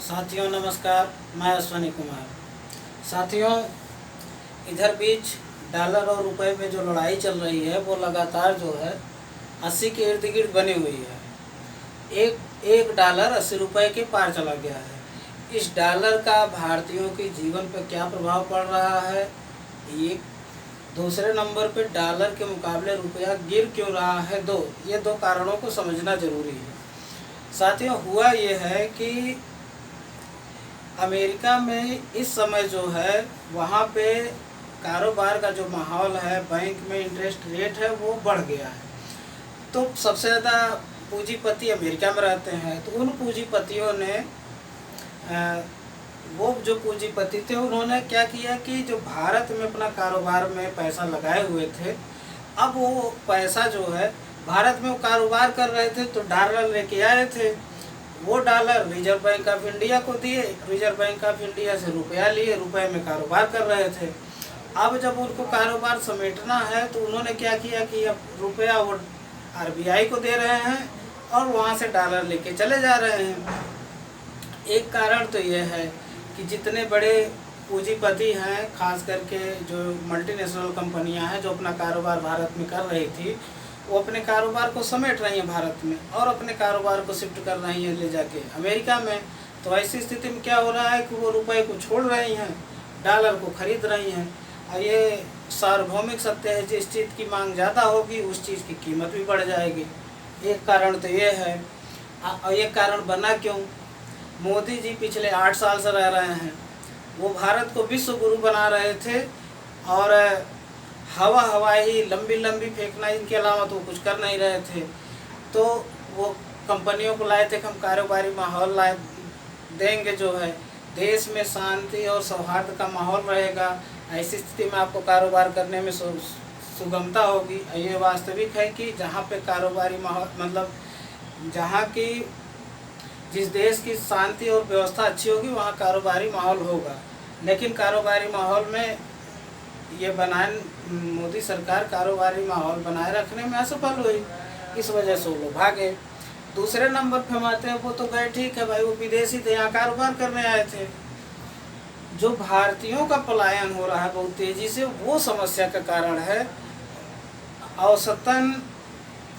साथियों नमस्कार, मैं अश्वनी कुमार। साथियों, इधर बीच डॉलर और रुपए में जो लड़ाई चल रही है वो लगातार जो है 80 के इर्द गिर्द बनी हुई है। एक एक डॉलर 80 रुपए के पार चला गया है। इस डॉलर का भारतीयों के जीवन पर क्या प्रभाव पड़ रहा है, ये दूसरे नंबर पे डॉलर के मुकाबले रुपया गिर क्यों रहा है, ये दो कारणों को समझना जरूरी है। साथियों, हुआ ये है कि अमेरिका में इस समय जो है वहाँ पे कारोबार का जो माहौल है, बैंक में इंटरेस्ट रेट है वो बढ़ गया है। तो सबसे ज़्यादा पूंजीपति अमेरिका में रहते हैं। तो उन पूंजीपतियों ने वो जो पूंजीपति थे उन्होंने क्या किया कि जो भारत में अपना कारोबार में पैसा लगाए हुए थे, अब वो पैसा जो है भारत में वो कारोबार कर रहे थे तो डॉलर लेके आए थे। वो dollar reserve bank of India को दिए, रिजर्व बैंक ऑफ इंडिया से रुपया लिए, रुपए में कारोबार कर रहे थे। अब जब उनको कारोबार समेटना है तो उन्होंने क्या किया कि अब रुपया वो आरबीआई को दे रहे हैं और वहाँ से डॉलर लेके चले जा रहे हैं। एक कारण तो ये है कि जितने बड़े पूंजीपति हैं, खास करके जो मल्टीनेशनल कंपनियां हैं जो अपना कारोबार भारत में कर रही थी, वो अपने कारोबार को समेट रही हैं भारत में और अपने कारोबार को शिफ्ट कर रही हैं ले जाके अमेरिका में। तो ऐसी स्थिति में क्या हो रहा है कि वो रुपए को छोड़ रही हैं, डॉलर को खरीद रही हैं। और ये सार्वभौमिक सत्य है, जिस चीज़ की मांग ज़्यादा होगी उस चीज़ की कीमत भी बढ़ जाएगी। एक कारण तो ये है। और ये कारण बना क्यों? मोदी जी पिछले 8 साल से रह रहे हैं। वो भारत को विश्व गुरु बना रहे थे और हवाई लंबी लंबी फेंकना, इनके अलावा तो कुछ कर नहीं रहे थे। तो वो कंपनियों को लाए थे कि हम कारोबारी माहौल लाए देंगे, जो है देश में शांति और सौहार्द का माहौल रहेगा। ऐसी स्थिति में आपको कारोबार करने में सुगमता होगी। ये वास्तविक है कि जहाँ पे कारोबारी माहौल, मतलब जहाँ की जिस देश की शांति और व्यवस्था अच्छी होगी वहाँ कारोबारी माहौल होगा। लेकिन कारोबारी माहौल में ये मोदी सरकार कारोबारी माहौल बनाए रखने में असफल हुई। इस वजह से वो लोग भागे। दूसरे नंबर पे हम आते हैं, वो तो गए, ठीक है भाई, वो विदेशी थे, यहाँ कारोबार करने आए थे। जो भारतीयों का पलायन हो रहा है बहुत तेजी से, वो समस्या का कारण है। औसतन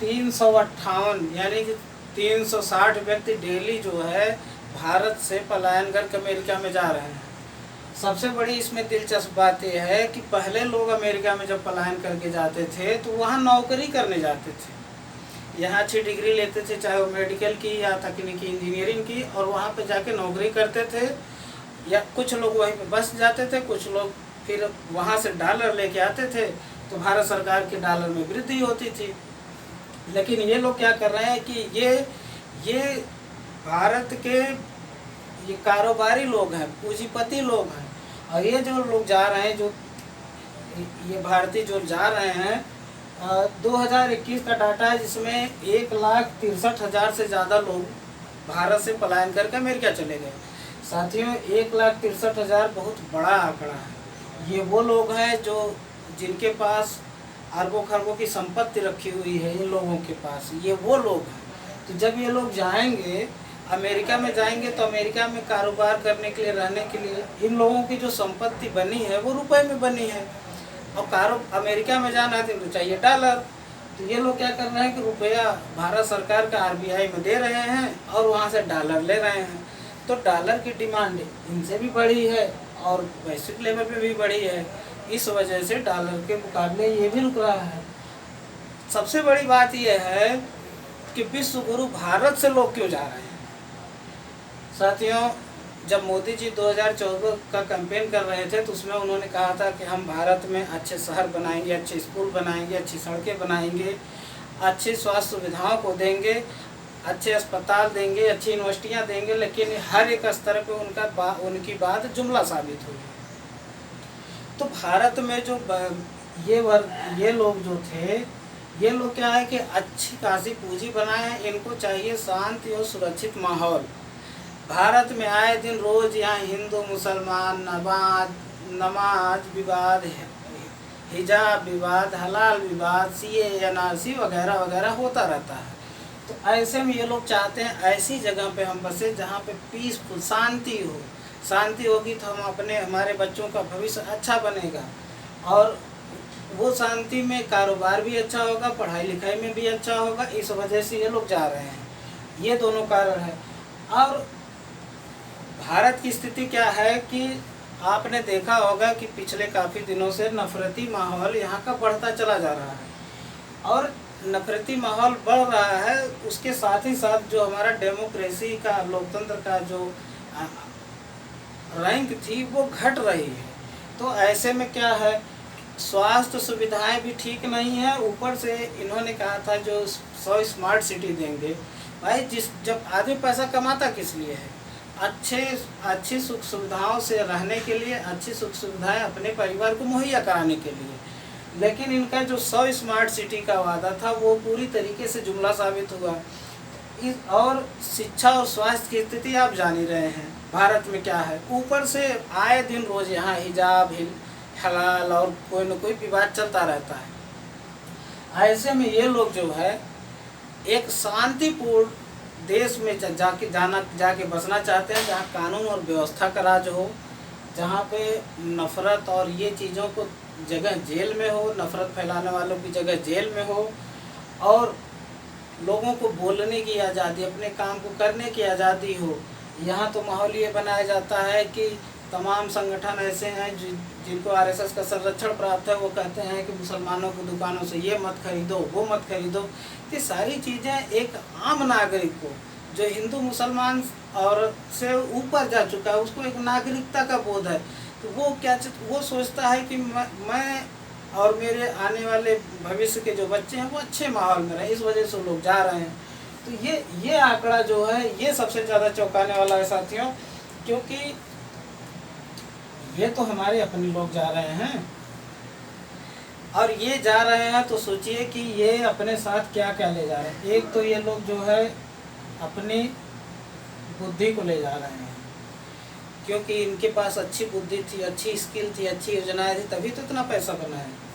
358 यानी कि 360 व्यक्ति डेली जो है भारत से पलायन करके अमेरिका में जा रहे हैं। सबसे बड़ी इसमें दिलचस्प बात यह है कि पहले लोग अमेरिका में जब पलायन करके जाते थे तो वहाँ नौकरी करने जाते थे, यहाँ अच्छी डिग्री लेते थे, चाहे वो मेडिकल की या तकनीकी इंजीनियरिंग की, और वहाँ पे जाके नौकरी करते थे। या कुछ लोग वहीं पे बस जाते थे, कुछ लोग फिर वहाँ से डॉलर लेके आते थे तो भारत सरकार के डॉलर में वृद्धि होती थी। लेकिन ये लोग क्या कर रहे हैं कि ये भारत के ये कारोबारी लोग हैं, पूंजीपति लोग हैं, और ये जो लोग जा रहे हैं, जो ये भारतीय जो जा रहे हैं, 2021 का डाटा है जिसमें 1,63,000 से ज़्यादा लोग भारत से पलायन करके अमेरिका चले गए। साथियों, 1,63,000 बहुत बड़ा आंकड़ा है। ये वो लोग हैं जो जिनके पास अरबों खरबों की संपत्ति रखी हुई है। इन लोगों के पास ये वो लोग हैं। तो जब ये लोग जाएंगे अमेरिका में, जाएंगे तो अमेरिका में कारोबार करने के लिए, रहने के लिए, इन लोगों की जो संपत्ति बनी है वो रुपए में बनी है। और अमेरिका में जाना है तो चाहिए डॉलर। तो ये लोग क्या कर रहे हैं कि रुपया भारत सरकार का आरबीआई में दे रहे हैं और वहाँ से डॉलर ले रहे हैं। तो डॉलर की डिमांड इनसे भी बढ़ी है और वैश्विक लेवल पे भी बढ़ी है। इस वजह से डॉलर के मुकाबले ये भी रुक रहा है। सबसे बड़ी बात यह है कि विश्व गुरु भारत से लोग क्यों जा रहे हैं। साथियों, जब मोदी जी 2014 का कैंपेन कर रहे थे तो उसमें उन्होंने कहा था कि हम भारत में अच्छे शहर बनाएंगे, अच्छे स्कूल बनाएंगे, अच्छी सड़कें बनाएंगे, अच्छी स्वास्थ्य सुविधाओं को देंगे, अच्छे अस्पताल देंगे, अच्छी यूनिवर्सिटियाँ देंगे। लेकिन हर एक स्तर पे उनकी बात जुमला साबित हुई। तो भारत में जो ये लोग जो थे, ये लोग क्या है कि अच्छी खासी पूंजी बनाए, इनको चाहिए शांति और सुरक्षित माहौल। भारत में आए दिन रोज यहाँ हिंदू मुसलमान नमाज विवाद, हिजाब विवाद, हलाल विवाद, सीए एनआरसी वगैरह वगैरह होता रहता है। तो ऐसे में ये लोग चाहते हैं ऐसी जगह पे हम बसे जहाँ पे पीसफुल शांति हो। शांति होगी तो हम हमारे बच्चों का भविष्य अच्छा बनेगा, और वो शांति में कारोबार भी अच्छा होगा, पढ़ाई लिखाई में भी अच्छा होगा। इस वजह से ये लोग जा रहे हैं। ये दोनों कारण है। और भारत की स्थिति क्या है कि आपने देखा होगा कि पिछले काफ़ी दिनों से नफरती माहौल यहाँ का बढ़ता चला जा रहा है, और नफरती माहौल बढ़ रहा है। उसके साथ ही साथ जो हमारा डेमोक्रेसी का, लोकतंत्र का जो रैंक थी वो घट रही है। तो ऐसे में क्या है, स्वास्थ्य सुविधाएं भी ठीक नहीं है। ऊपर से इन्होंने कहा था जो 100 स्मार्ट सिटी देंगे। भाई जब आदमी पैसा कमाता किस लिए है? अच्छी सुख सुविधाओं से रहने के लिए, अच्छी सुख सुविधाएं अपने परिवार को मुहैया कराने के लिए। लेकिन इनका जो 100 स्मार्ट सिटी का वादा था वो पूरी तरीके से जुमला साबित हुआ। और शिक्षा और स्वास्थ्य की स्थिति आप जान ही रहे हैं भारत में क्या है। ऊपर से आए दिन रोज यहाँ हिजाब हलाल और कोई न कोई विवाद चलता रहता है। ऐसे में ये लोग जो है एक शांतिपूर्ण देश में जाके बसना चाहते हैं, जहाँ कानून और व्यवस्था का राज हो, जहाँ पे नफ़रत और ये चीज़ों को जगह जेल में हो, नफ़रत फैलाने वालों की जगह जेल में हो, और लोगों को बोलने की आज़ादी, अपने काम को करने की आज़ादी हो। यहाँ तो माहौल ये बनाया जाता है कि तमाम संगठन ऐसे हैं जिनको आरएसएस का संरक्षण प्राप्त है, वो कहते हैं कि मुसलमानों की दुकानों से ये मत खरीदो, वो मत खरीदो। ये सारी चीज़ें एक आम नागरिक को, जो हिंदू मुसलमान और से ऊपर जा चुका है, उसको एक नागरिकता का बोध है। तो वो सोचता है कि मैं और मेरे आने वाले भविष्य के जो बच्चे हैं वो अच्छे माहौल में रहें। इस वजह से लोग जा रहे हैं। तो ये आंकड़ा जो है ये सबसे ज़्यादा चौंकाने वाला है साथियों, क्योंकि ये तो हमारे अपने लोग जा रहे हैं, और ये जा रहे हैं तो सोचिए कि ये अपने साथ क्या क्या ले जा रहे हैं। एक तो ये लोग जो है अपनी बुद्धि को ले जा रहे हैं, क्योंकि इनके पास अच्छी बुद्धि थी, अच्छी स्किल थी, अच्छी योजनाएं थी, तभी तो इतना पैसा बना है।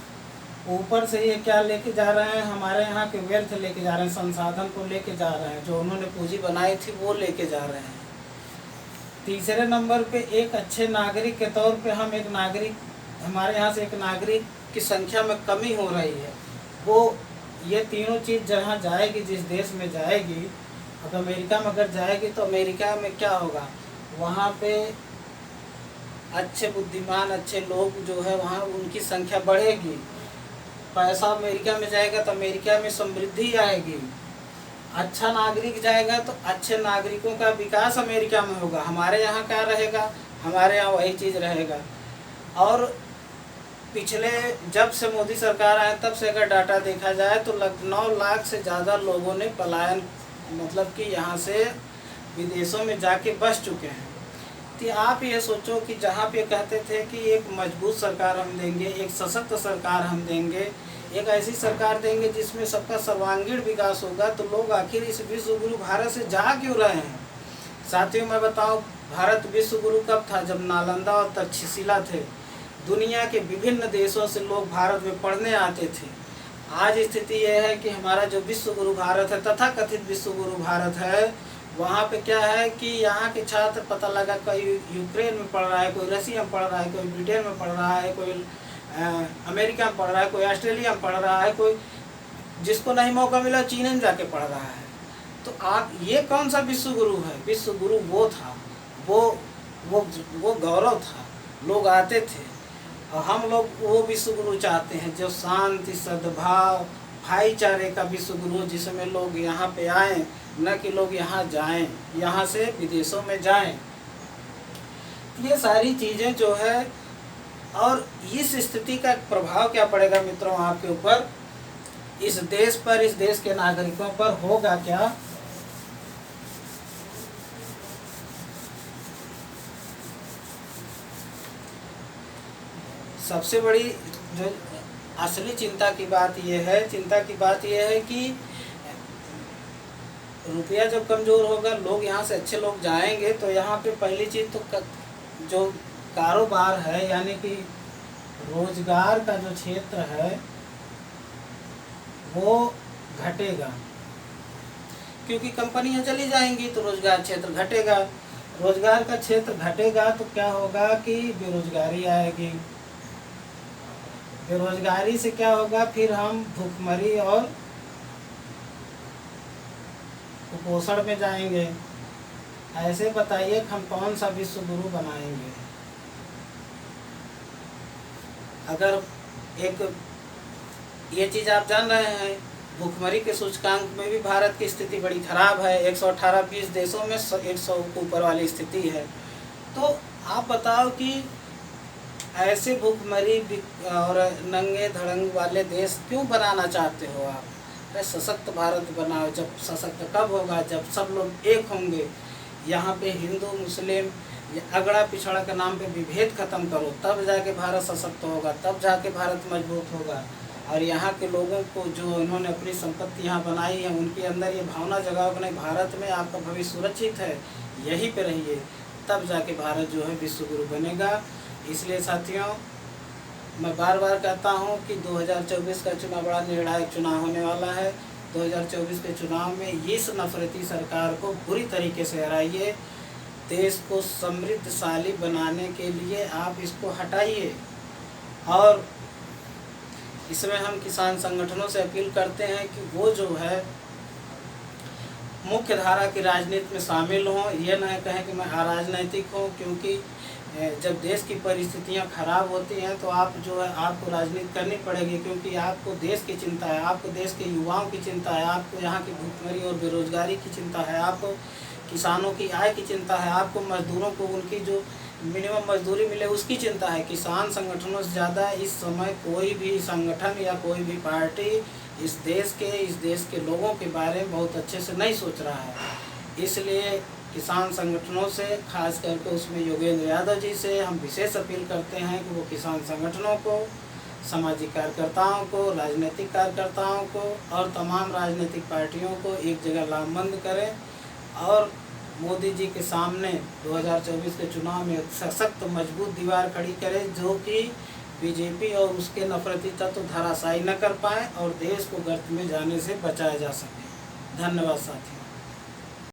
ऊपर से ये क्या लेके जा रहे हैं, हमारे यहाँ के वेल्थ लेके जा रहे हैं, संसाधन को लेके जा रहे हैं, जो उन्होंने पूंजी बनाई थी वो लेके जा रहे हैं। तीसरे नंबर पे एक अच्छे नागरिक के तौर पे हम एक नागरिक, हमारे यहाँ से एक नागरिक की संख्या में कमी हो रही है। वो ये तीनों चीज़ जहाँ जाएगी, जिस देश में जाएगी, अब अमेरिका में अगर जाएगी तो अमेरिका में क्या होगा, वहाँ पे अच्छे बुद्धिमान अच्छे लोग जो है वहाँ उनकी संख्या बढ़ेगी। पैसा अमेरिका में जाएगा तो अमेरिका में समृद्धि आएगी। अच्छा नागरिक जाएगा तो अच्छे नागरिकों का विकास अमेरिका में होगा। हमारे यहाँ क्या रहेगा, हमारे यहाँ वही चीज़ रहेगा। और पिछले जब से मोदी सरकार आए तब से अगर डाटा देखा जाए तो 9 लाख से ज़्यादा लोगों ने पलायन, मतलब कि यहाँ से विदेशों में जाके बस चुके हैं। तो आप ये सोचो कि जहाँ पे कहते थे कि एक मजबूत सरकार हम देंगे, एक सशक्त सरकार हम देंगे, एक ऐसी सरकार देंगे जिसमें सबका सर्वांगीण विकास होगा, तो लोग आखिर इस विश्व गुरु भारत से जा क्यों रहे हैं। साथियों मैं बताऊं, भारत विश्व गुरु कब था, जब नालंदा और तक्षशिला थे। दुनिया के विभिन्न देशों से लोग भारत में पढ़ने आते थे। आज स्थिति यह है कि हमारा जो विश्व गुरु भारत है, तथाकथित विश्व गुरु भारत है, वहाँ पे क्या है कि यहाँ के छात्र पता लगा कोई यूक्रेन में पढ़ रहा है, कोई रशिया में पढ़ रहा है, कोई ब्रिटेन में पढ़ रहा है, कोई अमेरिका में पढ़ रहा है, कोई ऑस्ट्रेलिया में पढ़ रहा है, कोई जिसको नहीं मौका मिला चीन में जाके पढ़ रहा है। तो आप ये कौन सा विश्व गुरु है? विश्व गुरु वो था, वो गौरव था, लोग आते थे। और हम लोग वो विश्व गुरु चाहते हैं जो शांति, सद्भाव, भाईचारे का विश्व गुरु, जिसमें लोग यहाँ पे आएँ, न कि लोग यहाँ जाएं, यहाँ से विदेशों में जाएं। ये सारी चीज़ें जो है, और इस स्थिति का प्रभाव क्या पड़ेगा मित्रों आपके ऊपर, इस देश पर, इस देश के नागरिकों पर होगा क्या? सबसे बड़ी जो असली चिंता की बात यह है कि रुपया जब कमज़ोर होगा, लोग यहाँ से अच्छे लोग जाएंगे, तो यहाँ पे पहली चीज़ तो जो कारोबार है, यानी कि रोजगार का जो क्षेत्र है वो घटेगा। क्योंकि कंपनियां चली जाएंगी तो रोजगार क्षेत्र घटेगा। रोजगार का क्षेत्र घटेगा तो क्या होगा कि बेरोजगारी आएगी। बेरोजगारी से क्या होगा, फिर हम भूखमरी और कुपोषण में जाएंगे। ऐसे बताइए हम कौन सा विश्व गुरु बनाएंगे। अगर एक ये चीज़ आप जान रहे हैं, भूखमरी के सूचकांक में भी भारत की स्थिति बड़ी खराब है। 118 20 देशों में 100 के ऊपर वाली स्थिति है। तो आप बताओ कि ऐसे भूखमरी और नंगे धड़ंग वाले देश क्यों बनाना चाहते हो आप? अरे सशक्त भारत बनाओ। जब सशक्त कब होगा, जब सब लोग एक होंगे। यहाँ पे हिंदू मुस्लिम अगड़ा पिछड़ा के नाम पे विभेद खत्म करो, तब जाके भारत सशक्त होगा, तब जाके भारत मजबूत होगा। और यहाँ के लोगों को जो इन्होंने अपनी संपत्ति यहाँ बनाई है, उनके अंदर ये भावना जगाओ कि नहीं, भारत में आपका भविष्य सुरक्षित है, यहीं पे रहिए, तब जाके भारत जो है विश्व गुरु बनेगा। इसलिए साथियों, मैं बार बार कहता हूँ कि 2024 का चुनाव बड़ा निर्णायक चुनाव होने वाला है। 2024 के चुनाव में इस नफरती सरकार को बुरी तरीके से हराइए। देश को समृद्धशाली बनाने के लिए आप इसको हटाइए। और इसमें हम किसान संगठनों से अपील करते हैं कि वो जो है मुख्य धारा की राजनीति में शामिल हों। ये न कहें कि मैं अराजनैतिक हूँ, क्योंकि जब देश की परिस्थितियाँ खराब होती हैं तो आप जो है आपको राजनीति करनी पड़ेगी, क्योंकि आपको देश की चिंता है, आपको देश के युवाओं की चिंता है, आपको यहाँ की भूखमरी और बेरोजगारी की चिंता है, आपको किसानों की आय की चिंता है, आपको मजदूरों को उनकी जो मिनिमम मजदूरी मिले उसकी चिंता है। किसान संगठनों से ज़्यादा इस समय कोई भी संगठन या कोई भी पार्टी इस देश के लोगों के बारे में बहुत अच्छे से नहीं सोच रहा है। इसलिए किसान संगठनों से, खास करके उसमें योगेंद्र यादव जी से हम विशेष अपील करते हैं कि वो किसान संगठनों को, सामाजिक कार्यकर्ताओं को, राजनीतिक कार्यकर्ताओं को और तमाम राजनीतिक पार्टियों को एक जगह लामबंद करें और मोदी जी के सामने 2024 के चुनाव में सशक्त मजबूत दीवार खड़ी करें, जो कि बीजेपी और उसके नफरती तत्व धराशायी न कर पाए और देश को गर्त में जाने से बचाया जा सके। धन्यवाद साथियों।